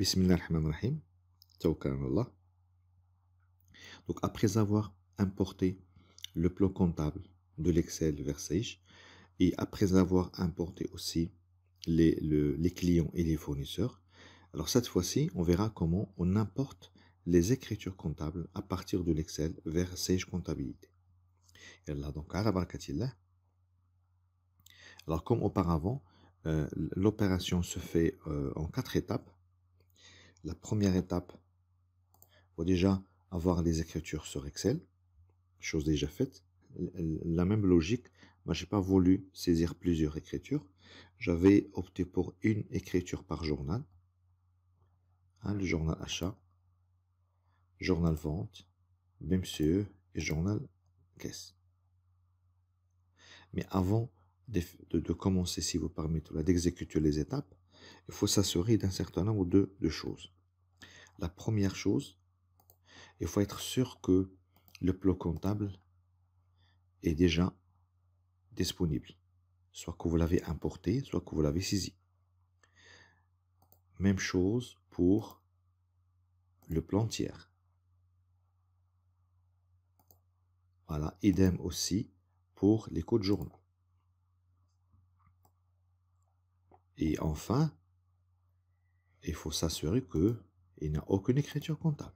Bismillahirrahmanirrahim. Tawakkalna ala Allah. Donc après avoir importé le plan comptable de l'Excel vers Sage et après avoir importé aussi les clients et les fournisseurs, alors cette fois-ci, on verra comment on importe les écritures comptables à partir de l'Excel vers Sage Comptabilité. Et là, donc, ala barakatillah. Alors comme auparavant, l'opération se fait en 4 étapes. La première étape, il faut déjà avoir les écritures sur Excel, chose déjà faite. La même logique, moi j'ai pas voulu saisir plusieurs écritures. J'avais opté pour une écriture par journal. Le journal achat, journal vente, BMCE et journal caisse. Mais avant de commencer, si vous permettez, d'exécuter les étapes, il faut s'assurer d'un certain nombre de choses. La première chose, il faut être sûr que le plan comptable est déjà disponible. Soit que vous l'avez importé, soit que vous l'avez saisi. Même chose pour le plan tiers. Voilà, idem aussi pour les codes journaux. Et enfin, il faut s'assurer qu'il n'y a aucune écriture comptable.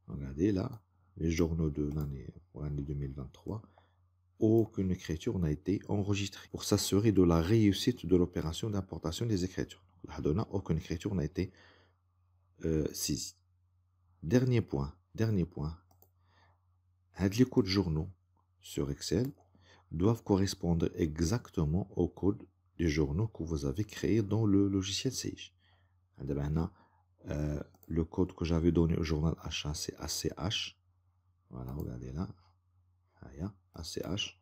Regardez là, les journaux de l'année 2023, aucune écriture n'a été enregistrée pour s'assurer de la réussite de l'opération d'importation des écritures. Là, aucune écriture n'a été saisie. Dernier point, les codes journaux sur Excel doivent correspondre exactement au code des journaux que vous avez créés dans le logiciel Sage. Le code que j'avais donné au journal achat, c'est ACH. Voilà, regardez là. ACH.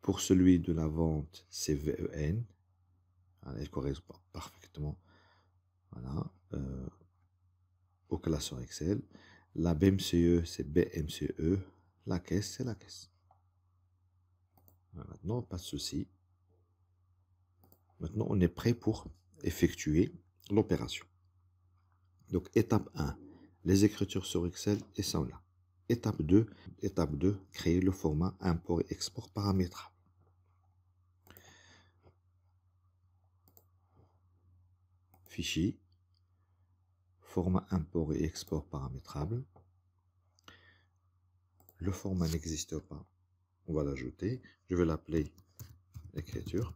Pour celui de la vente, c'est VEN. Voilà, il correspond parfaitement. Voilà. Au classeur Excel. La BMCE, c'est BMCE. La caisse, c'est la caisse. Voilà, maintenant, pas de souci. Maintenant, on est prêt pour effectuer l'opération. Donc, étape 1, les écritures sur Excel et sont là. Étape 2, créer le format import et export paramétrable. Fichier, format import et export paramétrable. Le format n'existe pas. On va l'ajouter. Je vais l'appeler écriture.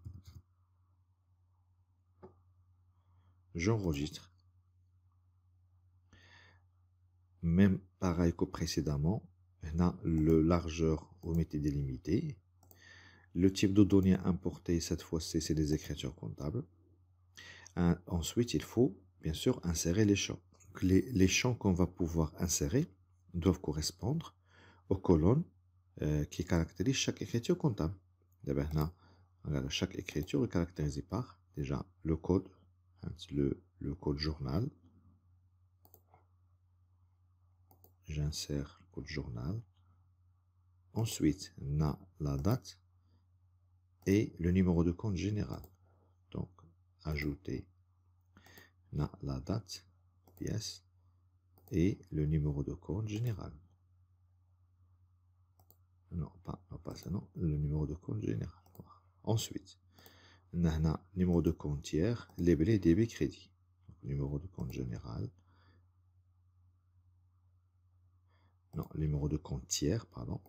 J'enregistre. Même pareil que précédemment. Là, le largeur, vous mettez délimité. Le type de données importées, cette fois-ci, c'est des écritures comptables. Ensuite, il faut, bien sûr, insérer les champs. Les champs qu'on va pouvoir insérer doivent correspondre aux colonnes qui caractérisent chaque écriture comptable. Chaque écriture est caractérisée par, déjà, le code, le code journal. J'insère le code journal. Ensuite, on a la date et le numéro de compte général. Donc, ajouter la date, pièce, et le numéro de compte général. Non, pas ça, non, le numéro de compte général. Ensuite, on a le numéro de compte tiers, labelé débit crédit. Donc, numéro de compte général. Non, le numéro de compte tiers, pardon.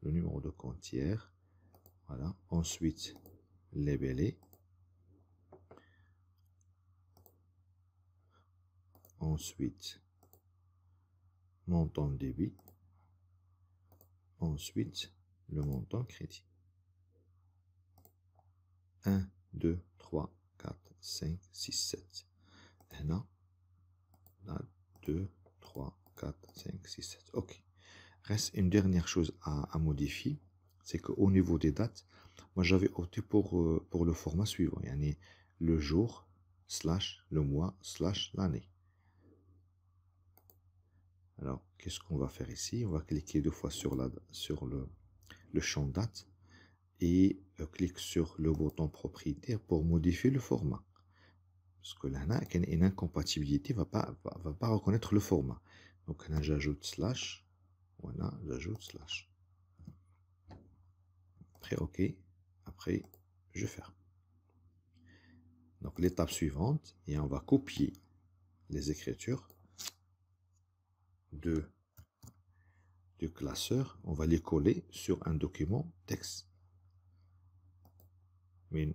Le numéro de compte tiers. Voilà. Ensuite, labelé. Ensuite, montant de débit. Ensuite, le montant crédit. 1, 2, 3, 4, 5, 6, 7. Et là, 2, 3, 4, 5, 6, 7. OK. Reste une dernière chose à modifier. C'est qu'au niveau des dates, moi j'avais opté pour le format suivant. Yani le jour, / le mois, / l'année. Alors, qu'est-ce qu'on va faire ici? On va cliquer 2 fois sur le champ date et clique sur le bouton propriétaire pour modifier le format. Parce que là, il y a une incompatibilité, va pas reconnaître le format. Donc là, j'ajoute slash. Voilà, j'ajoute slash. Après, OK. Après, je ferme. Donc l'étape suivante, et on va copier les écritures du classeur. On va les coller sur un document texte. Mais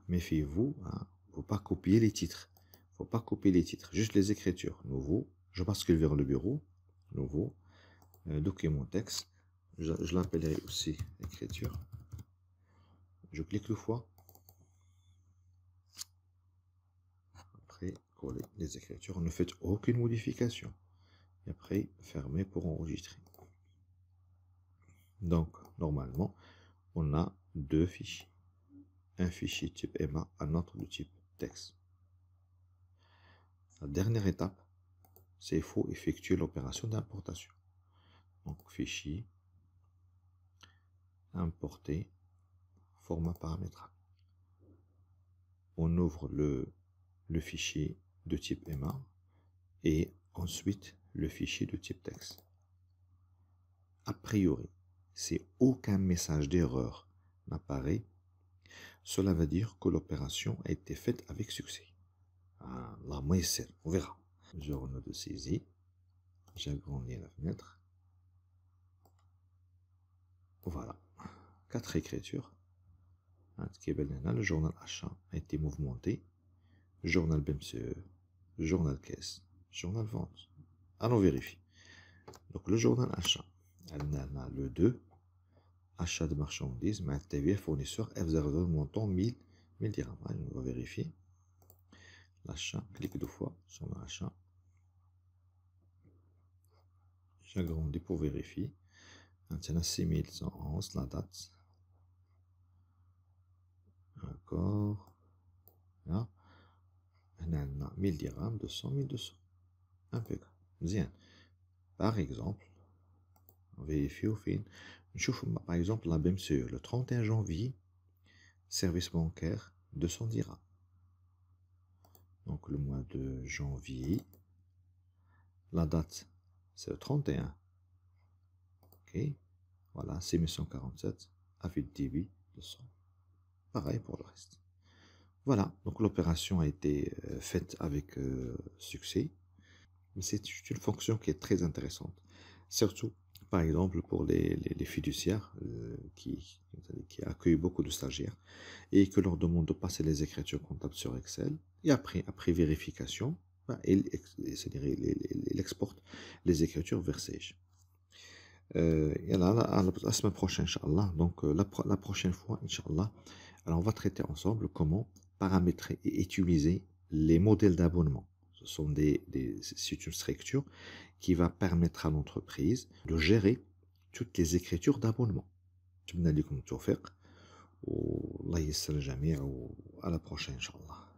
méfiez-vous, il ne faut pas copier les titres. Il ne faut pas copier les titres, juste les écritures. Nouveau, je bascule vers le bureau. Nouveau, document texte. Je l'appellerai aussi écriture. Je clique une fois. Après, coller les écritures. Ne faites aucune modification. Et après, fermez pour enregistrer. Donc, normalement, on a deux fichiers. Un fichier type EMA, un autre de type texte. La dernière étape, c'est qu'il faut effectuer l'opération d'importation. Donc, fichier, importer, format paramétrable. On ouvre le fichier de type EMA et ensuite le fichier de type texte. A priori, si aucun message d'erreur n'apparaît, cela veut dire que l'opération a été faite avec succès. Là, moi, on verra. Journal de saisie. J'agrandis la fenêtre. Voilà. 4 écritures. Le journal achat a été mouvementé. Journal BMCE. Journal caisse. Journal vente. Allons vérifier. Donc, le journal achat. On a le 2. Achat de marchandises. TVA fournisseur F02 montant 1000 dirhams. On va vérifier. L'achat. Clique deux fois sur l'achat. J'agrandis pour vérifier. Maintenant, 6111, la date. D'accord. Là. On a 1000 dirhams, 200, 1200. Impeccable. Bien. Par exemple, on vérifie au fin. Par exemple, la BMCE, le 31 janvier, service bancaire, 200 dirhams. Donc, le mois de janvier, la date, c'est le 31. Ok. Voilà, 6147, avis de débit, 200. Pareil pour le reste. Voilà, donc l'opération a été faite avec succès. Mais c'est une fonction qui est très intéressante. Surtout, par exemple, pour les fiduciaires qui accueillent beaucoup de stagiaires et que leur demande de passer les écritures comptables sur Excel. Et après vérification, il exporte les écritures vers Sage. Et là, à la semaine prochaine, Inch'Allah. Donc, la prochaine fois, Inch'Allah, alors on va traiter ensemble comment paramétrer et utiliser les modèles d'abonnement. C'est une structure qui va permettre à l'entreprise de gérer toutes les écritures d'abonnement. Je vous remercie de tout faire. والله يسر الجميع وعلى la prochaine, Inch'Allah.